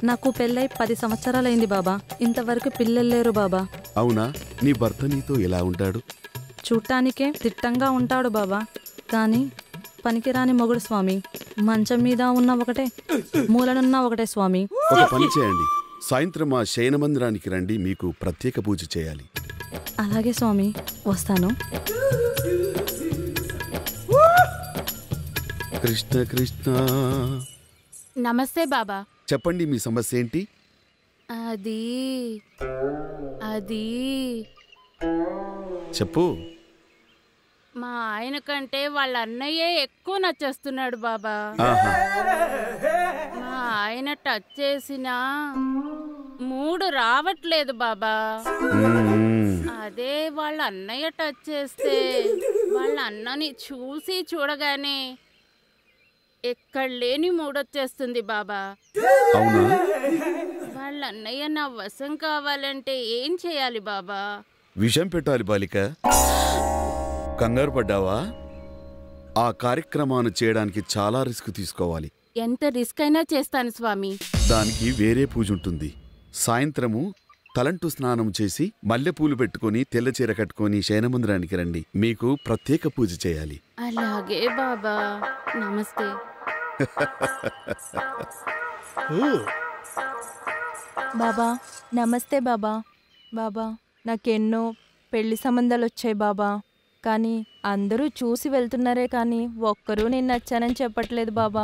నాకు పెళ్ళై 10 సంవత్సరాలైంది బాబా. ఇంతవరకు పిల్లలు లేరు బాబా. అవునా? నీ భర్త నీతో ఎలా ఉంటాడు? చూడటానికే దిట్టంగా ఉంటాడు బాబా, కానీ పనికిరాని మొగుడు స్వామి. మంచం మీద ఉన్న ఒకటే, మూలనున్న ఒకటే స్వామి. ఒక పని చేయండి, సాయంత్రం మా శయన మందిరానికి రండి, మీకు ప్రత్యేక పూజ చేయాలి. అలాగే స్వామి, వస్తాను. కృష్ణ కృష్ణ. నమస్తే బాబా. చెప్పండి, మీ సమస్య ఏంటి? అది చెప్పు. మా ఆయన కంటే వాళ్ళ అన్నయ్యే ఎక్కువ నచ్చేస్తున్నాడు బాబా. మా ఆయన టచ్ చేసినా మూడు రావట్లేదు బాబా. అదే వాళ్ళ అన్నయ్య టచ్ చేస్తే వాళ్ళ అన్నని చూసి చూడగానే ఎక్కడ లేని మూడొచ్చేస్తుంది బాబా. అవునా? వాళ్ళ అన్నయ్య నా వశం కావాలంటే ఏం చేయాలి బాబా? విషం పెట్టాలి బాలిక. కంగారు పడ్డావా? ఆ కార్యక్రమాన్ని చేయడానికి చాలా రిస్క్ తీసుకోవాలి. ఎంత రిస్క్ అయినా చేస్తాను స్వామి. దానికి వేరే పూజ ఉంటుంది. సాయంత్రము తలంటు స్నానం చేసి మల్లెపూలు పెట్టుకుని తెల్లచీర కట్టుకుని శయనమందిరానికి రండి, మీకు ప్రత్యేక పూజ చేయాలి. అలాగే బాబా. నమస్తే. బాబా నమస్తే బాబా. బాబా నాకెన్నో పెళ్లి సంబంధాలు వచ్చాయి బాబా, కానీ అందరూ చూసి వెళ్తున్నారే కానీ ఒక్కరూ నేను నచ్చానని చెప్పట్లేదు బాబా.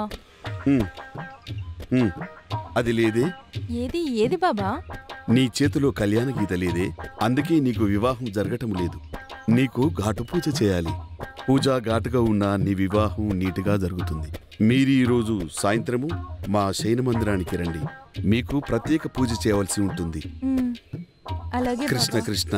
అది లేదే. ఏది ఏది బాబా? నీ చేతిలో కళ్యాణ గీత లేదే, అందుకే నీకు వివాహం జరగటం లేదు. నీకు ఘాటు పూజ చేయాలి. పూజ ఘాటుగా ఉన్నా నీ వివాహం నీటిగా జరుగుతుంది. మీరు ఈరోజు సాయంత్రము మా శయన మందిరానికి రండి, మీకు ప్రత్యేక పూజ చేయవలసి ఉంటుంది. అలాగే కృష్ణ కృష్ణ.